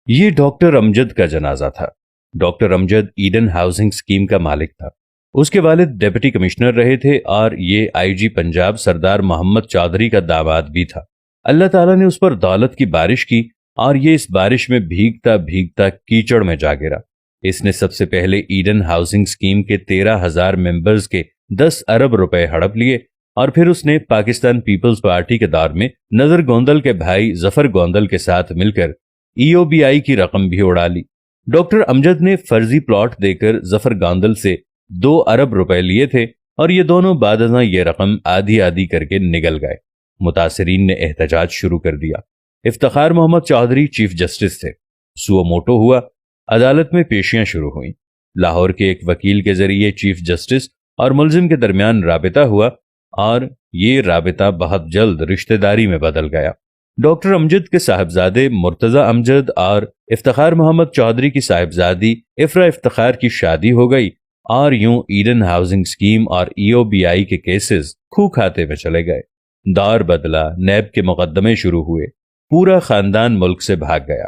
یہ डॉक्टर अमजद का जनाजा था। Doctor Amjad Eden housing scheme का मालिक था। उसके वालिद डिप्टी कमिश्नर रहे थे और ये आईजी पंजाब सरदार मोहम्मद चौधरी का दामाद भी था। अल्लाह ताला ने उस पर दौलत की बारिश की और ये इस बारिश में भीगता भीगता कीचड़ में जा गिरा। इसने सबसे पहले ईडन हाउसिंग स्कीम के 13,000 मेंबर्स के 10 अरब रुपए हड़प लिए और फिर उसने पाकिस्तान पीपल्स पार्टी के दौर में नजर गोंदल के भाई जफर गोंदल के साथ मिलकर ईओबीआई की रकम भी उड़ा ली। डॉक्टर अमजद ने फर्जी प्लॉट देकर जफर गोंदल से 2 अरब रुपए लिए थे और ये दोनों बादशाह ये रकम आधी आधी करके निगल गए। मुतासिरीन ने एहतजाज शुरू कर दिया। इफ्तिखार मोहम्मद चौधरी चीफ जस्टिस थे। सुओ मोटो हुआ, अदालत में पेशियां शुरू हुई। लाहौर के एक वकील के जरिए चीफ जस्टिस और मुलजिम के दरमियान राबिता हुआ और ये राबिता बहुत जल्द रिश्तेदारी में बदल गया। डॉक्टर अमजद के साहबजादे मुर्तजा अमजद और इफ्तिखार मोहम्मद चौधरी की साहिबजादी इफ्रा इफ्तिखार की शादी हो गई और यूं ईडन हाउसिंग स्कीम और ईओबीआई के केसेस खूह खाते में चले गए। दौर बदला, नैब के मुकदमे शुरू हुए, पूरा खानदान मुल्क से भाग गया।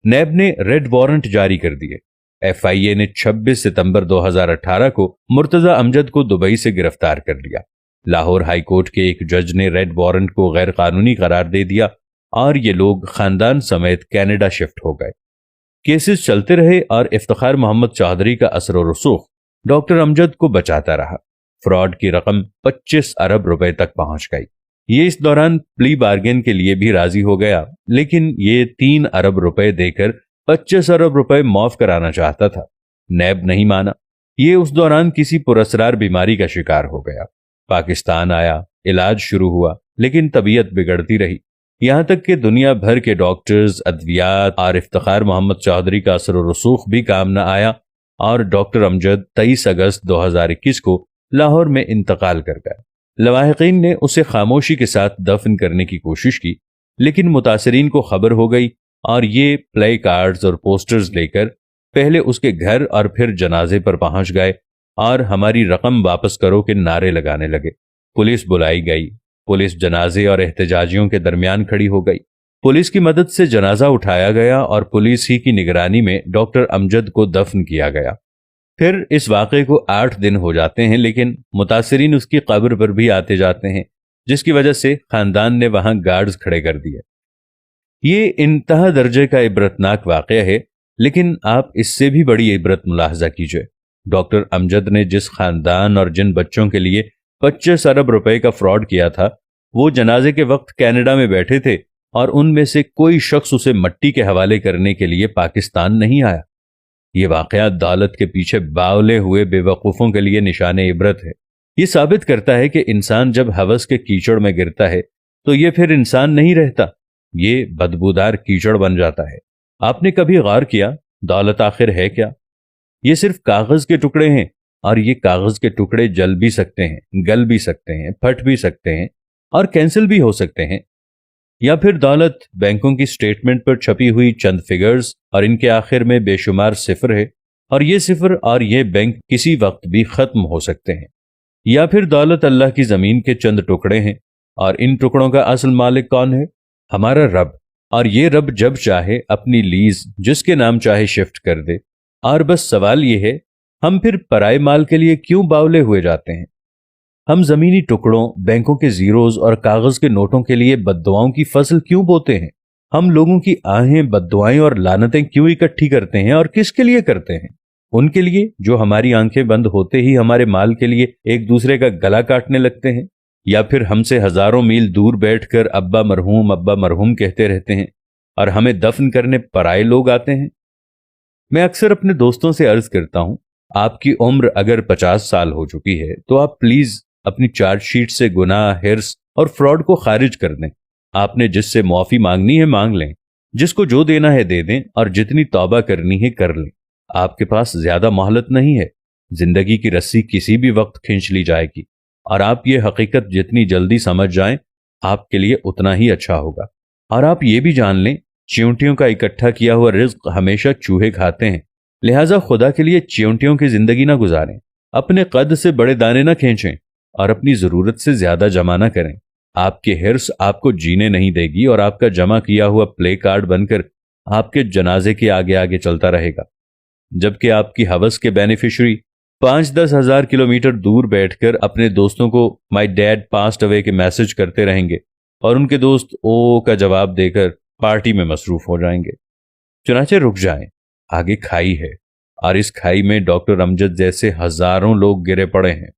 नैब ने रेड वारंट जारी कर दिए। एफआईए ने 26 सितंबर 2018 को मुर्तजा अमजद को दुबई से गिरफ्तार कर लिया। लाहौर हाई कोर्ट के एक जज ने रेड वारंट को गैर कानूनी करार दे दिया और ये लोग खानदान समेत कनाडा शिफ्ट हो गए। केसेस चलते रहे और इफ्तिखार मोहम्मद चौधरी का असर और रसूख डॉक्टर अमजद को बचाता रहा। फ्रॉड की रकम 25 अरब रुपए तक पहुंच गई। ये इस दौरान प्ली बार्गेन के लिए भी राजी हो गया, लेकिन ये 3 अरब रुपए देकर 25 अरब रुपए माफ कराना चाहता था। नैब नहीं माना। ये उस दौरान किसी पुरस्कार बीमारी का शिकार हो गया। पाकिस्तान आया, इलाज शुरू हुआ, लेकिन तबीयत बिगड़ती रही। यहां तक कि दुनिया भर के डॉक्टर्स, अद्वियात और इफ्तिखार मोहम्मद चौधरी का असर और रसूख भी काम न आया और डॉक्टर अमजद 23 अगस्त 2021 को लाहौर में इंतकाल कर गया। लवाहिकीन ने उसे खामोशी के साथ दफन करने की कोशिश की, लेकिन मुतासिरीन को खबर हो गई और ये प्ले कार्ड्स और पोस्टर्स लेकर पहले उसके घर और फिर जनाजे पर पहुंच गए और हमारी रकम वापस करो के नारे लगाने लगे। पुलिस बुलाई गई। पुलिस जनाजे और एहतजाजियों के दरमियान खड़ी हो गई। पुलिस की मदद से जनाजा उठाया गया और पुलिस ही की निगरानी में डॉक्टर अमजद को दफन किया गया। फिर इस वाक़े को 8 दिन हो जाते हैं, लेकिन मुतासिरीन उसकी कब्र पर भी आते जाते हैं, जिसकी वजह से खानदान ने वहां गार्ड्स खड़े कर दिए। ये इंतहा दर्जे का इबरतनाक वाक़या है, लेकिन आप इससे भी बड़ी इबरत मुलाहजा कीजिए। डॉक्टर अमजद ने जिस खानदान और जिन बच्चों के लिए 25 अरब रुपए का फ्रॉड किया था, वो जनाजे के वक्त कनाडा में बैठे थे और उनमें से कोई शख्स उसे मट्टी के हवाले करने के लिए पाकिस्तान नहीं आया। ये वाक़या दौलत के पीछे बावले हुए बेवकूफ़ों के लिए निशाने इबरत है। ये साबित करता है कि इंसान जब हवस के कीचड़ में गिरता है तो ये फिर इंसान नहीं रहता, ये बदबूदार कीचड़ बन जाता है। आपने कभी गौर किया दौलत आखिर है क्या? ये सिर्फ कागज के टुकड़े हैं और ये कागज के टुकड़े जल भी सकते हैं, गल भी सकते हैं, फट भी सकते हैं और कैंसिल भी हो सकते हैं। या फिर दौलत बैंकों की स्टेटमेंट पर छपी हुई चंद फिगर्स और इनके आखिर में बेशुमार सिफर है और ये सिफर और ये बैंक किसी वक्त भी खत्म हो सकते हैं। या फिर दौलत अल्लाह की जमीन के चंद टुकड़े हैं और इन टुकड़ों का असल मालिक कौन है? हमारा रब। और ये रब जब चाहे अपनी लीज जिसके नाम चाहे शिफ्ट कर दे। और बस सवाल ये है, हम फिर पराए माल के लिए क्यों बावले हुए जाते हैं? हम जमीनी टुकड़ों, बैंकों के जीरोज और कागज के नोटों के लिए बद्दुआओं की फसल क्यों बोते हैं? हम लोगों की आहें, बद्दुआएं और लानतें क्यों इकट्ठी करते हैं और किसके लिए करते हैं? उनके लिए जो हमारी आंखें बंद होते ही हमारे माल के लिए एक दूसरे का गला काटने लगते हैं, या फिर हमसे हजारों मील दूर बैठकर अब्बा मरहूम कहते रहते हैं और हमें दफन करने पराए लोग आते हैं। मैं अक्सर अपने दोस्तों से अर्ज करता हूं, आपकी उम्र अगर 50 साल हो चुकी है तो आप प्लीज अपनी चार्जशीट से गुनाह, हिर्स और फ्रॉड को खारिज कर दें। आपने जिससे मुआफी मांगनी है मांग लें, जिसको जो देना है दे दें और जितनी तौबा करनी है कर लें। आपके पास ज्यादा मोहलत नहीं है। जिंदगी की रस्सी किसी भी वक्त खींच ली जाएगी और आप ये हकीकत जितनी जल्दी समझ जाएं, आपके लिए उतना ही अच्छा होगा। और आप ये भी जान लें, चींटियों का इकट्ठा किया हुआ रिज्क हमेशा चूहे खाते हैं, लिहाजा खुदा के लिए चींटियों की जिंदगी ना गुजारें। अपने कद से बड़े दाने ना खींचें और अपनी जरूरत से ज्यादा जमा ना करें। आपके हिर्स आपको जीने नहीं देगी और आपका जमा किया हुआ प्ले कार्ड बनकर آپ کے جنازے کے آگے آگے چلتا رہے گا، جبکہ آپ کی ہوس کے بینیفیشری 5-10 ہزار کلومیٹر دور بیٹھ کر اپنے دوستوں کو مائی ڈیڈ پاسڈ اوے کے میسج کرتے رہیں گے اور ان کے دوست او کا جواب دے کر پارٹی میں مصروف ہو جائیں گے۔ چنانچہ رک جائیں، آگے کھائی ہے، اور اس کھائی میں ڈاکٹر امجد جیسے ہزاروں لوگ گرے پڑے ہیں۔